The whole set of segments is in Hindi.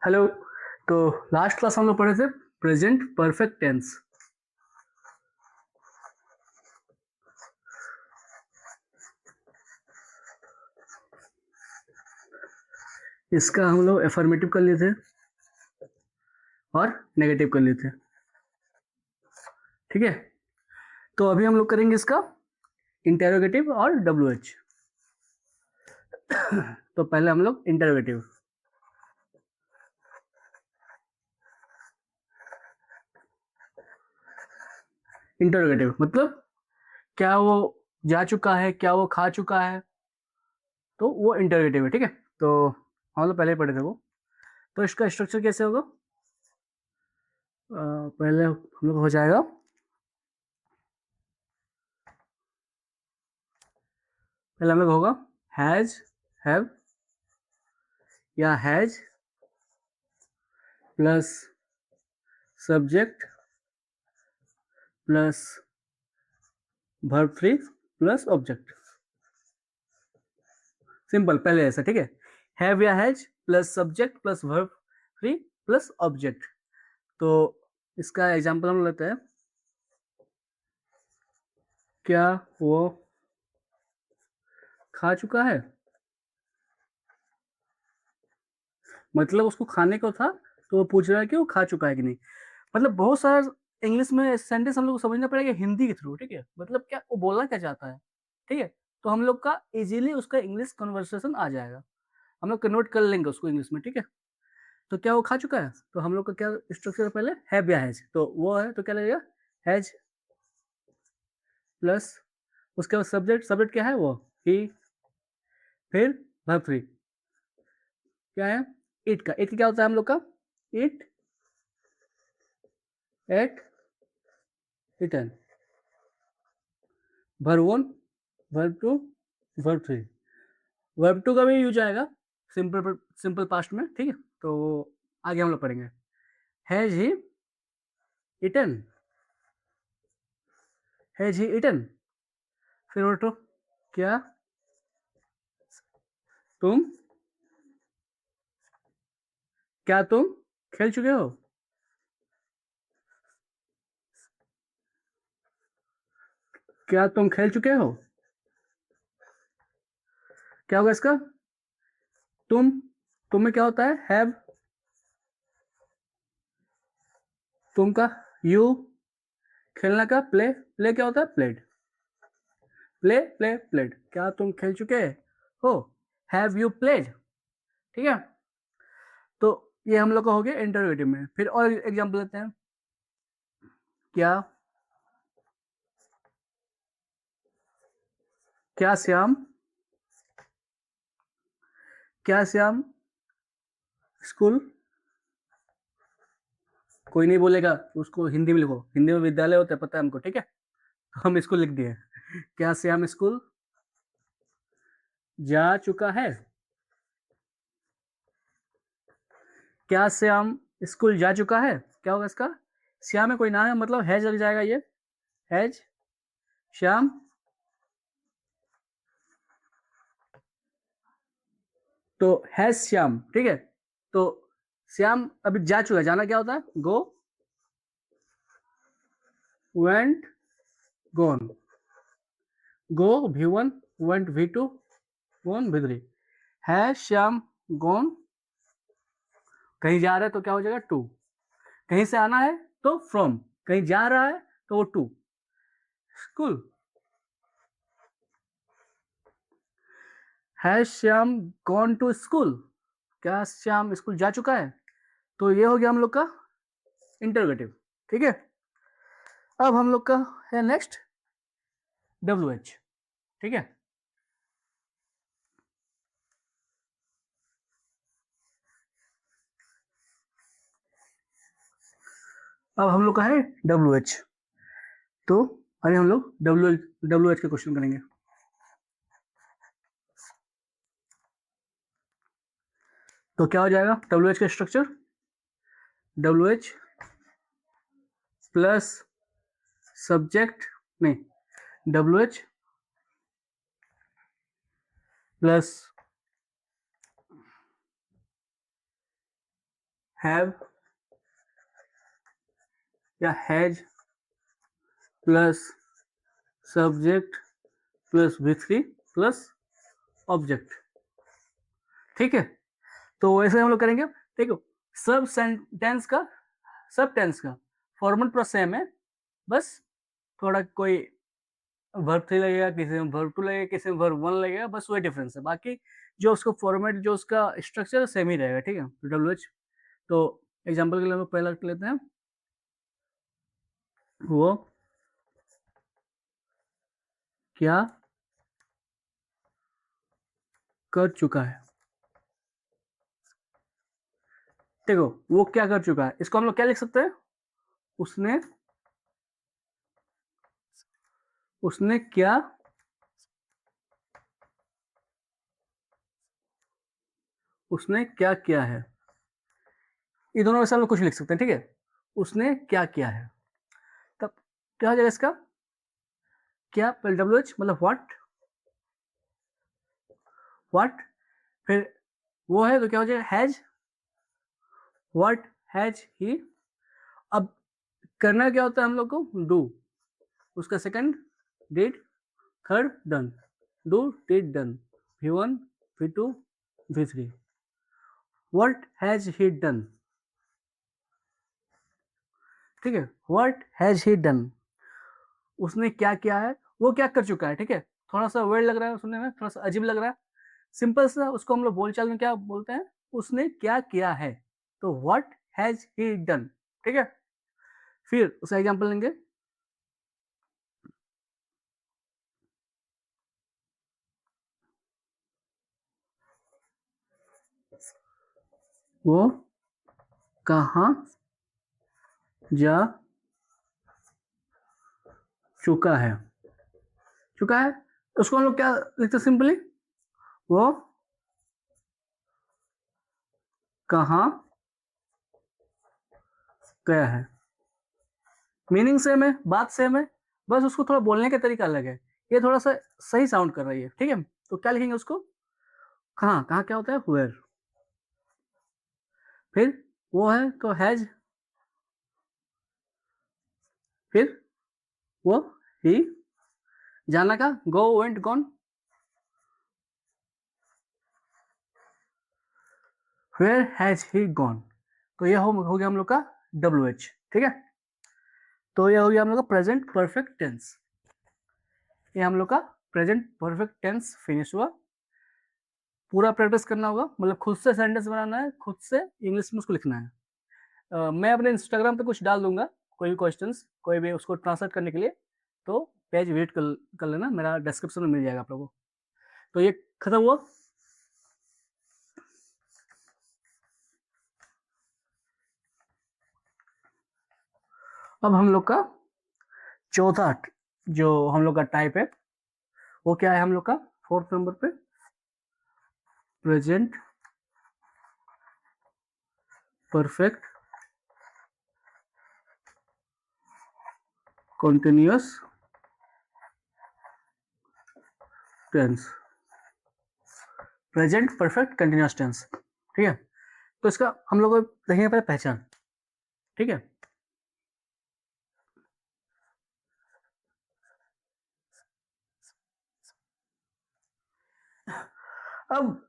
हेलो। तो लास्ट क्लास हम लोग पढ़े थे प्रेजेंट परफेक्ट टेंस। इसका हम लोग एफर्मेटिव कर लिए थे और नेगेटिव कर लिए थे। ठीक है, तो अभी हम लोग करेंगे इसका इंटेरोगेटिव और डब्ल्यू एच। तो पहले हम लोग इंटेरोगेटिव। इंटेरोगेटिव मतलब क्या वो जा चुका है, क्या वो खा चुका है, तो वो इंटेरोगेटिव है। ठीक है, तो हम लोग पहले ही पढ़े थे वो। तो इसका स्ट्रक्चर कैसे होगा? पहले हम लोग हो जाएगा, पहले हम लोग होगा हैज, हैव या has plus subject plus verb free plus object. Simple, पहले ऐसा। ठीक है, हैव या has plus subject plus verb free plus object. तो इसका एग्जांपल हम लेते हैं, क्या वो खा चुका है। मतलब उसको खाने को था, तो वो पूछ रहा है कि वो खा चुका है कि नहीं। मतलब बहुत सारा इंग्लिश में सेंटेंस हम लोग को समझना पड़ेगा हिंदी के थ्रू। ठीक है, मतलब क्या वो बोलना क्या चाहता है। ठीक है, तो हम लोग का इजीली उसका इंग्लिश कन्वर्सेशन आ जाएगा, हम लोग कन्वर्ट कर लेंगे उसको इंग्लिश में। ठीक है, तो क्या वो खा चुका है, तो हम लोग का क्या स्ट्रक्चर है, पहले हैव या हैज, तो वो है तो क्या लगेगा हैज प्लस उसके बाद सब्जेक्ट, सब्जेक्ट क्या है वो ही, फिर वर्ब थ्री क्या है इट का, इट क्या होता है हम लोग का eat, ate, eaten, verb one, verb two, verb three. Verb two का भी यूज आएगा सिंपल सिंपल पास्ट में। ठीक है, तो आगे हम लोग पढ़ेंगे has he eaten, has he eaten. फिर उठो, क्या तुम, क्या तुम खेल चुके हो, क्या तुम खेल चुके हो। क्या होगा इसका तुम, तुम में क्या होता है हैव, तुम का यू, खेलना का प्ले, प्ले क्या होता है प्लेड, प्ले प्ले प्लेड। क्या तुम खेल चुके हो, हैव यू प्लेड। ठीक है, तो ये हम लोग का हो गया इंटरोगेटिव में। फिर और एग्जांपल लेते हैं, क्या, क्या श्याम, क्या श्याम स्कूल, कोई नहीं बोलेगा उसको हिंदी में लिखो, हिंदी में विद्यालय होता है पता है हमको। ठीक है, तो हम इसको लिख दिए, क्या श्याम स्कूल जा चुका है। क्या श्याम स्कूल जा चुका है, क्या होगा इसका श्याम में कोई नाम है मतलब हैज लग जाएगा, ये हैज श्याम। तो हैज श्याम। ठीक है, तो श्याम अभी जा चुका है, जाना क्या होता है गो, वेंट, गोन, गो V1, वेंट V2, गोन V3। है श्याम गोन, कहीं जा रहा है तो क्या हो जाएगा टू, कहीं से आना है तो फ्रॉम, कहीं जा रहा है तो वो टू, स्कूल। है श्याम गॉन टू स्कूल, क्या श्याम स्कूल जा चुका है। तो ये हो गया हम लोग का इंटरोगेटिव। ठीक है, अब हम लोग का है नेक्स्ट डब्ल्यू एच। ठीक है, अब हम लोग का है डब्ल्यू एच। तो अभी हम लोग डब्ल्यू एच के क्वेश्चन करेंगे। तो क्या हो जाएगा डब्ल्यू एच का structure, W H plus subject, नहीं डब्ल्यू एच प्लस हैव या has plus subject plus V3 plus object. ठीक है, तो ऐसे हम लोग करेंगे। देखो सब टेंस का फॉर्मेट पूरा सेम है, बस थोड़ा कोई वर्ब 3 लगेगा, किसी में वर्ब 2 लगेगा, किसी में वर्ब 1 लगेगा, बस वही डिफरेंस है। बाकी जो उसका फॉर्मेट, जो उसका स्ट्रक्चर सेम ही रहेगा। ठीक है, WH। तो एग्जांपल के लिए हम लोग पहला लेते हैं, वो क्या कर चुका है। देखो वो क्या कर चुका है, इसको हम लोग क्या लिख सकते हैं, उसने उसने क्या उसने क्या किया है। ये दोनों में से हम लोग कुछ लिख सकते हैं। ठीक है, उसने क्या किया है, तब क्या हो जाएगा इसका, क्या पहले WH मतलब व्हाट, फिर वो है तो क्या हो जाएगा हैज, व्हाट हैज ही। अब करना क्या होता है हम लोग को, डू, उसका second did, third done, do did done, V1 V2 V3। What has he done. ठीक है, व्हाट हैज ही डन, उसने क्या किया है, वो क्या कर चुका है। ठीक है, थोड़ा सा वर्ड लग रहा है सुनने में, थोड़ा सा अजीब लग रहा है, सिंपल सा उसको हम लोग बोलचाल में क्या बोलते हैं, उसने क्या किया है, तो व्हाट हैज ही डन। ठीक है, फिर उसका एग्जांपल लेंगे, वो कहाँ जा चुका है। उसको हम लोग क्या लिखते हैं सिंपली, वो कहाँ गया है। मीनिंग सेम है, बात सेम है, बस उसको थोड़ा बोलने का तरीका अलग है, ये थोड़ा सा सही साउंड कर रही है। ठीक है, तो क्या लिखेंगे उसको, कहाँ, कहाँ क्या होता है वेयर, फिर वो है तो हैज, फिर वो ही, जाना का go went gone, where has he gone. तो ये हो गया हम लोग का WH। ठीक है, तो ये हो गया हम लोग का प्रेजेंट परफेक्ट टेंस। ये हम लोग का प्रेजेंट परफेक्ट टेंस फिनिश हुआ। पूरा प्रैक्टिस करना होगा, मतलब खुद से सेंटेंस बनाना है, खुद से इंग्लिश में उसको लिखना है। मैं अपने इंस्टाग्राम पे कुछ डाल दूंगा, कोई भी क्वेश्चंस, कोई भी उसको ट्रांसलेट करने के लिए, तो पेज विजिट कर लेना, मेरा डिस्क्रिप्शन में मिल जाएगा आप लोगों को। तो ये खत्म हुआ। अब हम लोग का चौथा जो हम लोग का टाइप है, वो क्या है हम लोग का, 4th नंबर पे, present perfect continuous tense. Present perfect continuous tense. ठीक है, तो इसका हम लोग को देखेंगे पहले पहचान। ठीक है, अब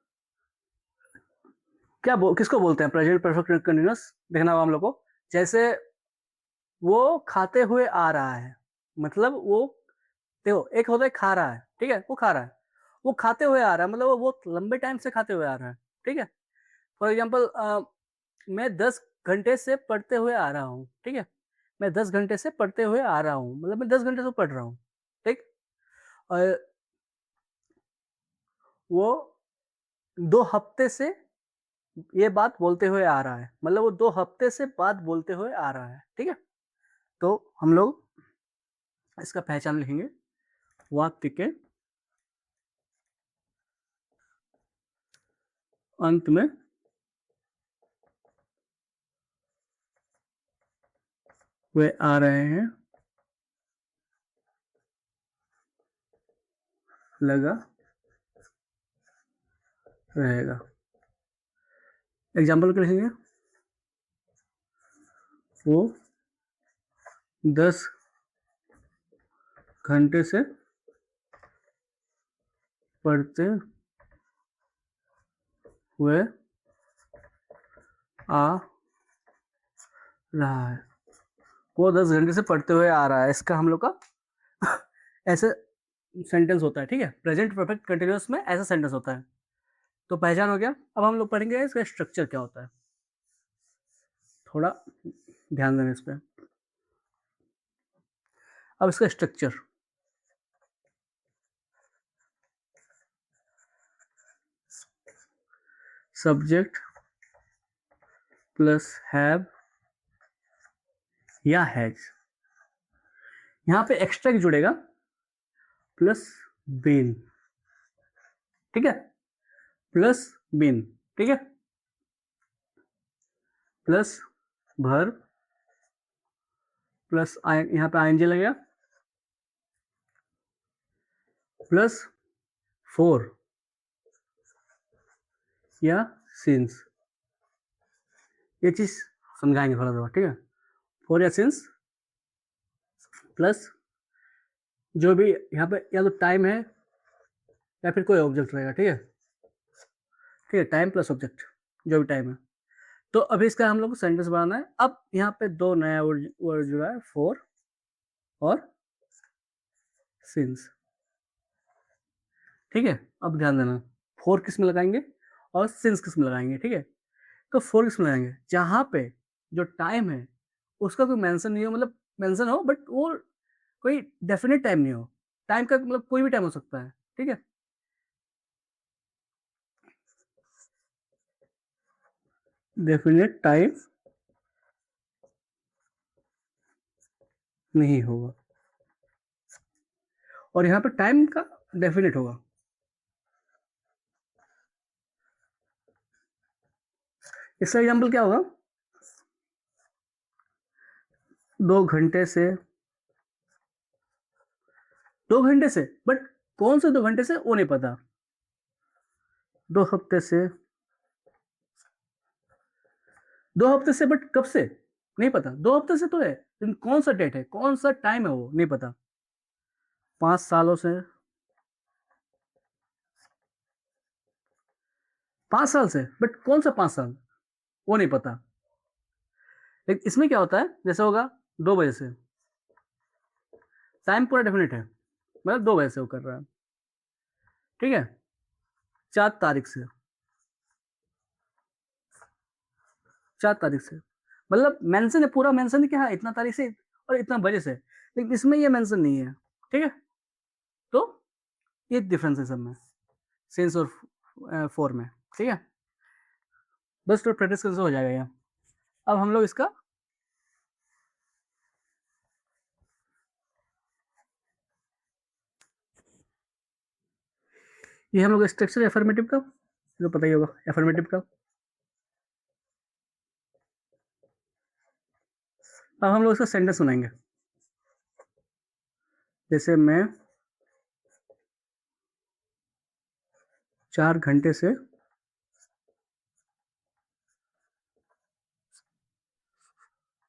किसको बोलते हैं प्रेजेंट परफेक्ट कंटिन्यूअस, देखना होगा हम लोग को। जैसे वो खाते हुए आ रहा है, मतलब वो, देखो एक होता है खा रहा है, ठीक है, वो खा रहा है, वो खाते हुए आ रहा है, मतलब वो बहुत लंबे टाइम से खाते हुए आ रहा है। ठीक है, फॉर एग्जाम्पल मैं 10 घंटे से पढ़ते हुए आ रहा हूँ। ठीक है, मैं 10 घंटे से पढ़ते हुए आ रहा हूँ, मतलब मैं 10 घंटे से पढ़ रहा हूँ। ठीक, और वो 2 हफ्ते से ये बात बोलते हुए आ रहा है, मतलब वो 2 हफ्ते से बात बोलते हुए आ रहा है। ठीक है, तो हम लोग इसका पहचान लिखेंगे, वाक्य के अंत में वे आ रहे हैं लगा रहेगा। एग्जाम्पल क्या लिखेंगे, वो 10 घंटे से पढ़ते हुए आ रहा है। वो 10 घंटे से पढ़ते हुए आ रहा है, इसका हम लोग का ऐसे सेंटेंस होता है, ठीक है। प्रेजेंट परफेक्ट कंटिन्यूअस में ऐसा सेंटेंस होता है। तो पहचान हो गया। अब हम लोग पढ़ेंगे इसका स्ट्रक्चर क्या होता है, थोड़ा ध्यान देना इस पर। अब इसका स्ट्रक्चर, सब्जेक्ट प्लस हैव या हैज, यहां पे एक्स्ट्रा जुड़ेगा प्लस बीन, ठीक है, प्लस बीन, ठीक है, प्लस भर प्लस यहां पे आईएनजी लगेगा प्लस 4 या सिंस, ये चीज समझाएंगे थोड़ा सा, ठीक है। 4 या सिंस प्लस जो भी यहाँ पे या तो टाइम है या फिर कोई ऑब्जेक्ट रहेगा, ठीक है, ठीक है, टाइम प्लस ऑब्जेक्ट, जो भी टाइम है। तो अभी इसका हम लोग को सेंटेंस बनाना है। अब यहाँ पे दो नया वर्ड जुड़ा है, फोर और सिंस, ठीक है। अब ध्यान देना, फोर किस में लगाएंगे और सिंस किस में लगाएंगे, ठीक है। तो फोर किस में लगाएंगे, जहां पे जो टाइम है उसका कोई मेंशन नहीं हो, मतलब मेंशन हो बट वो कोई डेफिनेट टाइम नहीं हो। टाइम का मतलब कोई भी टाइम हो सकता है, ठीक है। डेफिनेट टाइम नहीं होगा, और यहाँ पे टाइम का डेफिनेट होगा। इसका एग्जाम्पल क्या होगा, 2 घंटे से, 2 घंटे से, बट कौन से 2 घंटे से वो नहीं पता। 2 हफ्ते से, 2 हफ्ते से, बट कब से नहीं पता। 2 हफ्ते से तो है, लेकिन कौन सा डेट है, कौन सा टाइम है वो नहीं पता। 5 सालों से, 5 साल से, बट कौन सा 5 साल वो नहीं पता। लेकिन इसमें क्या होता है, जैसे होगा 2 बजे से, टाइम पूरा डेफिनेट है, मतलब 2 बजे से वो कर रहा है, ठीक है। 4 तारीख से, 4 तारीख से, मतलब मेंशन है, पूरा मेंशन है कि हाँ इतना तारीख से और इतना बजे से, लेकिन इसमें ये मेंशन नहीं है, ठीक है। तो ये डिफरेंस है सब में, सेंस और फॉर में, ठीक है। बस तो प्रैक्टिस करने से हो जाएगा ये। अब हम लोग इसका ये हम लोग स्ट्रक्चर एफर्मेटिव का जो पता ही होगा, एफर्मेटिव का। अब हम लोग इसका सेंटेंस बनाएंगे, जैसे मैं 4 घंटे से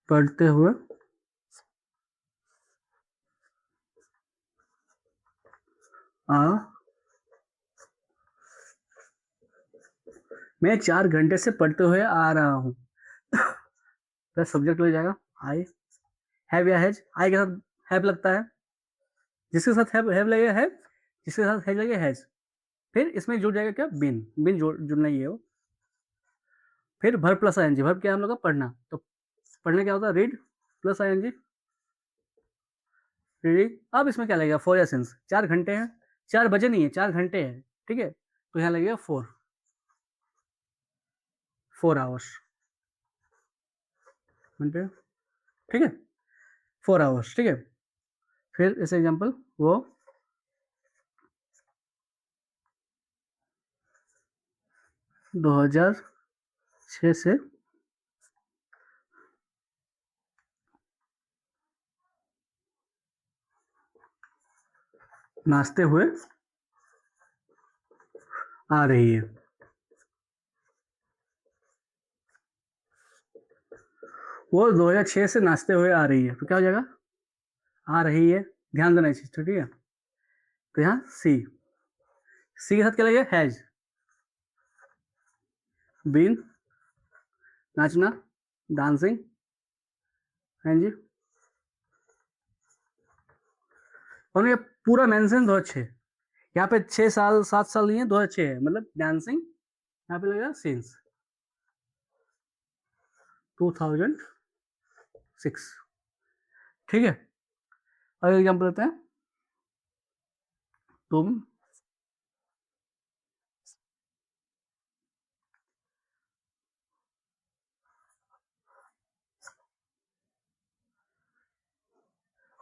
पढ़ते हुए आ मैं 4 घंटे से पढ़ते हुए आ रहा हूँ। प्लस सब्जेक्ट हो जाएगा आई, हैव या हैज, आई के साथ हैव लगता है, जिसके साथ हैव लगेगा हैव, जिसके साथ हैज लगेगा हैज। फिर इसमें जुड़ जाएगा क्या, बिन, बिन जुड़ना ही है वो। फिर भर प्लस आईएनजी, भर क्या हम लोग का पढ़ना, तो पढ़ने क्या होता है, रीड प्लस आईएनजी, रीडिंग। अब इसमें क्या लगेगा, फोर या सिंस, 4 घंटे हैं, 4 बजे नहीं है, 4 घंटे है, ठीक है। तो यहाँ लगेगा 4 आवर्स घंटे, ठीक है, 4 आवर्स, ठीक है। फिर इस एग्जाम्पल, वो 2006 से नाचते हुए आ रही है। वो 2006 से नाचते हुए आ रही है, तो क्या हो जाएगा? आ रही है, ध्यान देना इस चीज, ठीक है। तो यहाँ सी, सी के साथ क्या लगेगा? हैज बीन, नाचना, डांसिंग, हाँ जी। और ये पूरा मेंशन 2006, यहाँ पे 6 साल 7 साल नहीं है, 2006 है, मतलब डांसिंग यहाँ पे लगेगा सिंस 2006, ठीक है। अगला एग्जाम्पल लेते हैं। तुम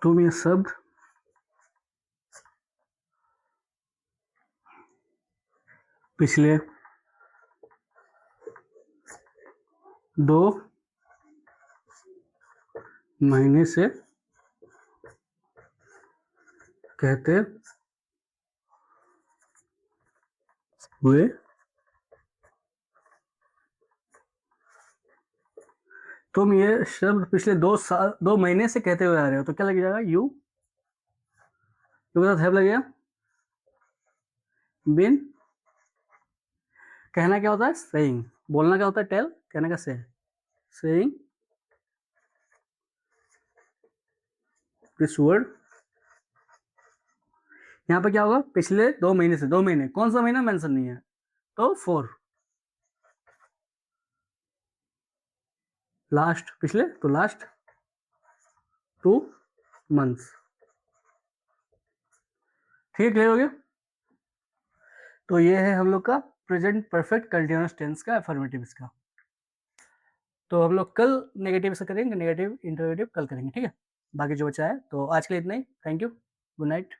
तुम ये शब्द पिछले 2 महीने से कहते हुए तुम ये शब्द पिछले 2 महीने से कहते हुए आ रहे हो, तो क्या लग जाएगा? यू के साथ हैव लगेगा। बिन, कहना क्या होता है? सेइंग, बोलना क्या होता है? टेल, कहने का से, सेइंग दिस वर्ड। यहाँ पे क्या होगा? पिछले 2 महीने से, 2 महीने, कौन सा महीना मेंशन नहीं है, तो 4। लास्ट, पिछले, तो लास्ट 2 मंथ्स, ठीक है, क्लियर हो गया। तो ये है हम लोग का प्रेजेंट परफेक्ट कंटिन्यूअस टेंस का अफर्मेटिव इसका। तो हम लोग कल नेगेटिव से करेंगे, नेगेटिव इंटरोगेटिव कल करेंगे, ठीक है। बाकी जो बचा है, तो आज के लिए इतना ही। Thank you, good night.